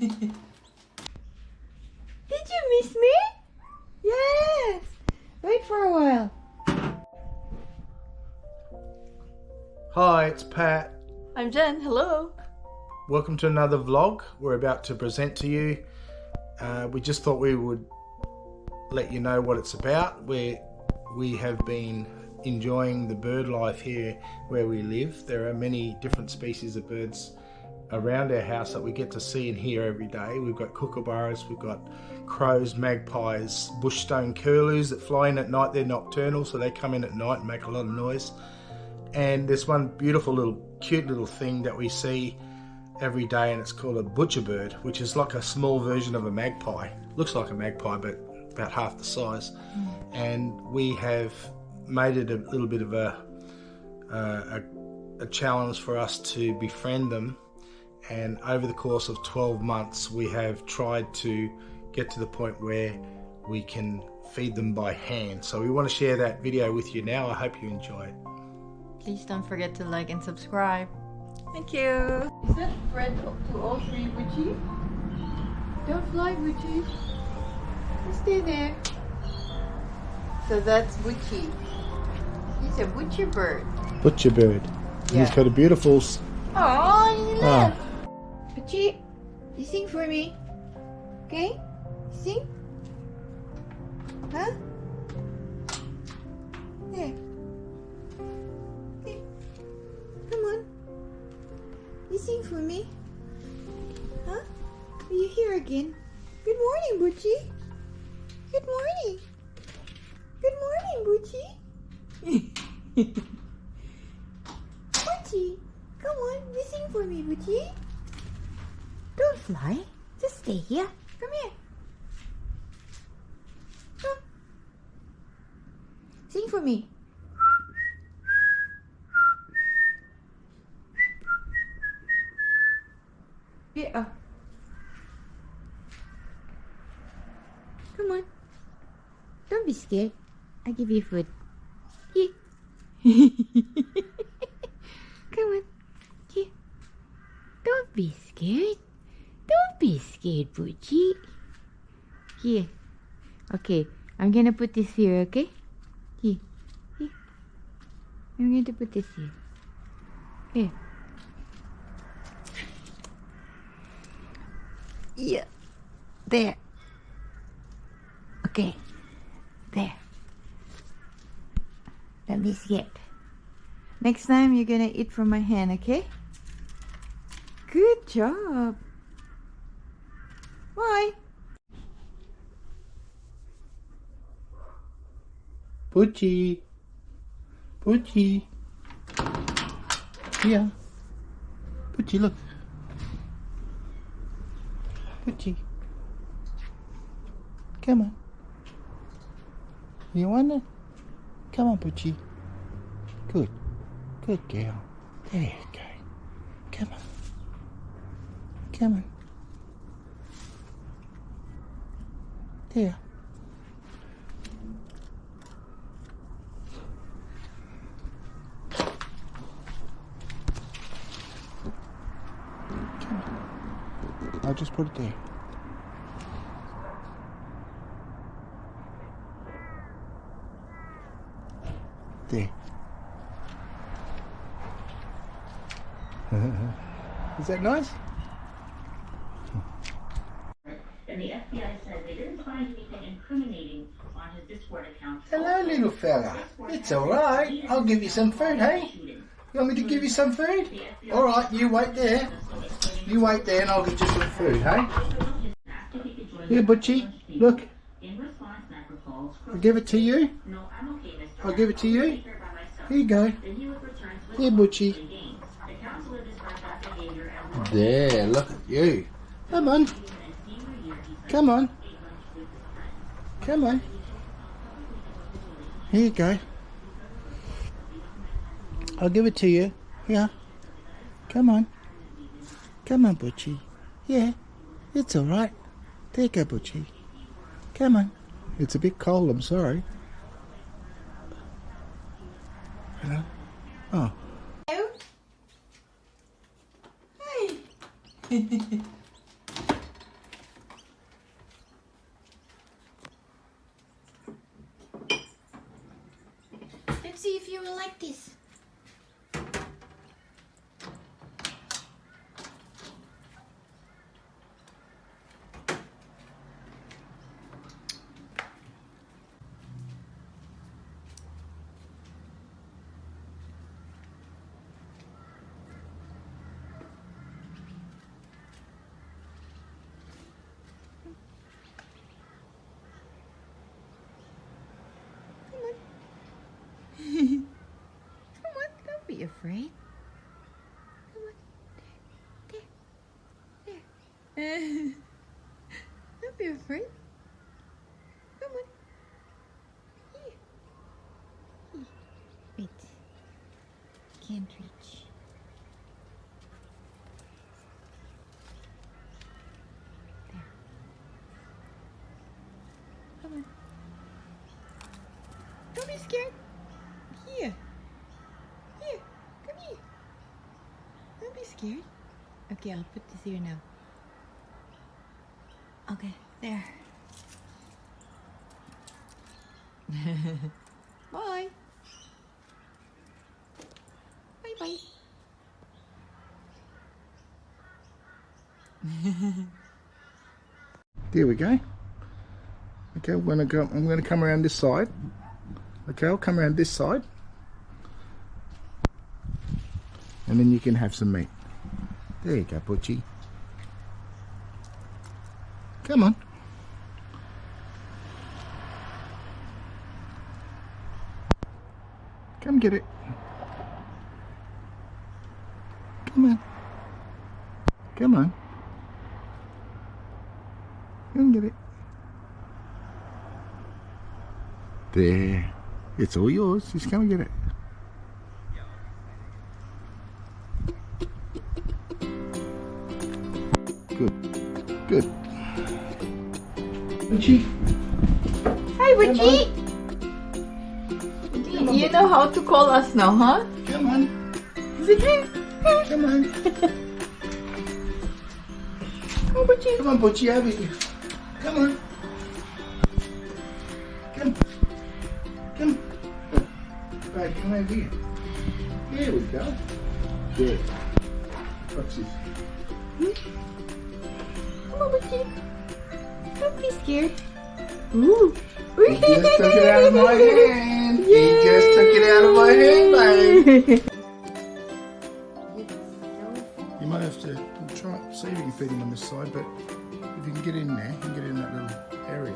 you miss me? Yes. Wait for a while. Hi, it's Pat. I'm Jen. Hello. Welcome to another vlog we're about to present to you. We just thought we would let you know what it's about. We have been enjoying the bird life here where we live. There are many different species of birds around our house that we get to see and hear every day. We've got kookaburras, we've got crows, magpies, bushstone curlews that fly in at night. They're nocturnal, so they come in at night and make a lot of noise. And there's one beautiful little cute little thing that we see every day, and it's called a butcherbird, which is like a small version of a magpie. Looks like a magpie but about half the size. And we have made it a little bit of a challenge for us to befriend them, and over the course of 12 months we have tried to get to the point where we can feed them by hand. So we want to share that video with you now. I hope you enjoy it. Please don't forget to like and subscribe. Thank you. Is that bread to all three, Butchie? Don't fly, Butchie. You stay there. So that's Butchie. He's a butcher bird. Butcherbird. Yeah. He's got a beautiful... Oh, he left. Butchie, you sing for me. Okay? Sing. Huh? There. Okay. Come on. You sing for me. Huh? Are you here again? Good morning, Butchie. Good morning. Good morning, Butchie. Butchie, come on, you sing for me, Butchie. Don't fly. Just stay here. Come here. Come. Sing for me. Yeah. Come on. Don't be scared. I'll give you food. Here. Come on. Here. Don't be scared. Don't be scared, Butchie. Here. Okay. I'm going to put this here, okay? Here. Here. I'm going to put this here. Here. Yeah. There. Okay. There. Don't be scared. Next time you're gonna eat from my hand, okay? Good job. Bye. Butchie. Butchie. Here. Butchie, look. Butchie. Come on. You want it? Come on, Butchie. Good. Good girl. There you go. Come on. Come on. There. Come on. I'll just put it there. There. Is that nice? And the FBI said they didn't find anything incriminating on his Discord account. Hello, little fella. It's alright. I'll give you some food, hey? You want me to give you some food? Alright, you wait there. You wait there and I'll get you some food, hey? Here, Butchie. Look. I'll give it to you. I'll give it to you. Here you go. Here, Butchie. There, look at you. Come on. Come on. Come on. Here you go. I'll give it to you. Yeah. Come on. Come on, Butchie. Yeah. It's alright. There you go, Butchie. Come on. It's a bit cold, I'm sorry. Hello? Oh. Hello? Hi. see if you will like this. Come on, don't be afraid. Come on. There. Don't be afraid. Come on. Here. Wait. Can't reach. There. Come on. Don't be scared. Here. Here. Come here. Don't be scared. Okay, I'll put this here now. Okay, there. Bye. Bye-bye. There we go. Okay, I'm gonna come around this side. Okay, I'll come around this side. And then you can have some meat. There you go, Butchie. Come on. Come get it. Come on. Come on. Come get it. There. It's all yours. Just come and get it. Good. Good. Butchie. Hi, Butchie. You know how to call us now, huh? Come on. Is it here? Come on. Oh, Butchie. Come on, Butchie, over here. Come on. Come. Come. Right, come over here. There we go. Good. What's this? Come on, Butchie. Don't be scared. Ooh. He just took it out of my hand. He just took it out of my hand, babe. You might have to try see if you can feed him on this side, but if you can get in there, you can get in that little area.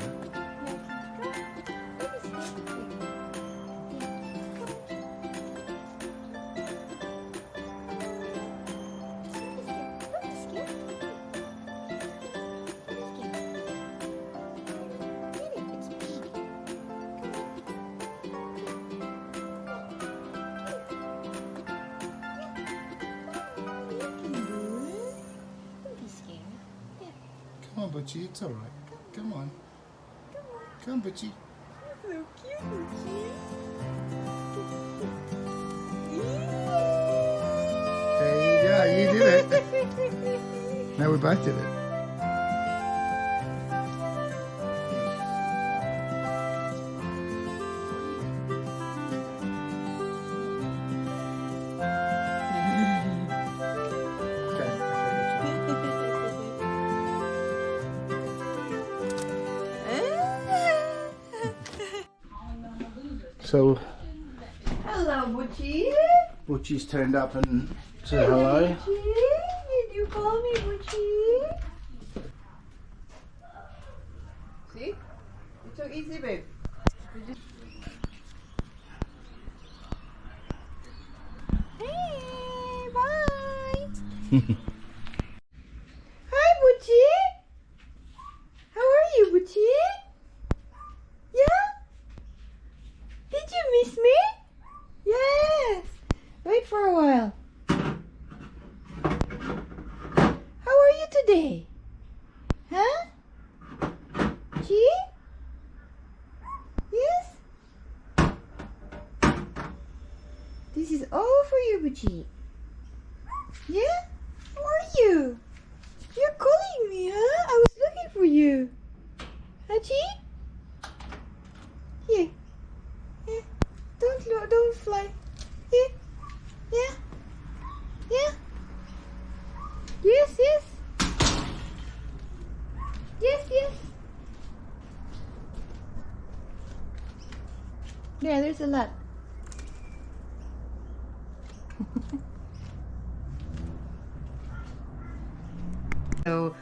Come on, Butchie, it's alright. Come on. Come, Butchie. So cute, Butchie. There you go, you did it. Now we both did it. So Hello, Butchie. Butchie's turned up and said hello. Butchie, did you call me Butchie? See? It's so easy, babe. Hey, bye. Hi, Butchie. How are you, Butchie? Yeah? Did you miss me? Yes. Wait for a while. How are you today? Huh? Gee? Yes? This is all for you, Butchie. Yeah? How are you? You're calling me, huh? I was looking for you. Huh, Gee? Here. Yeah. Don't No, don't fly. Yeah. Yeah. Yeah. Yes, yes. Yes, yes. Yeah, there's a lot. So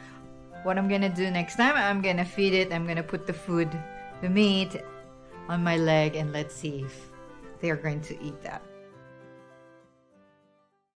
what I'm gonna do next time, I'm gonna feed it. I'm gonna put the food, the meat on my leg, and let's see if they're going to eat that.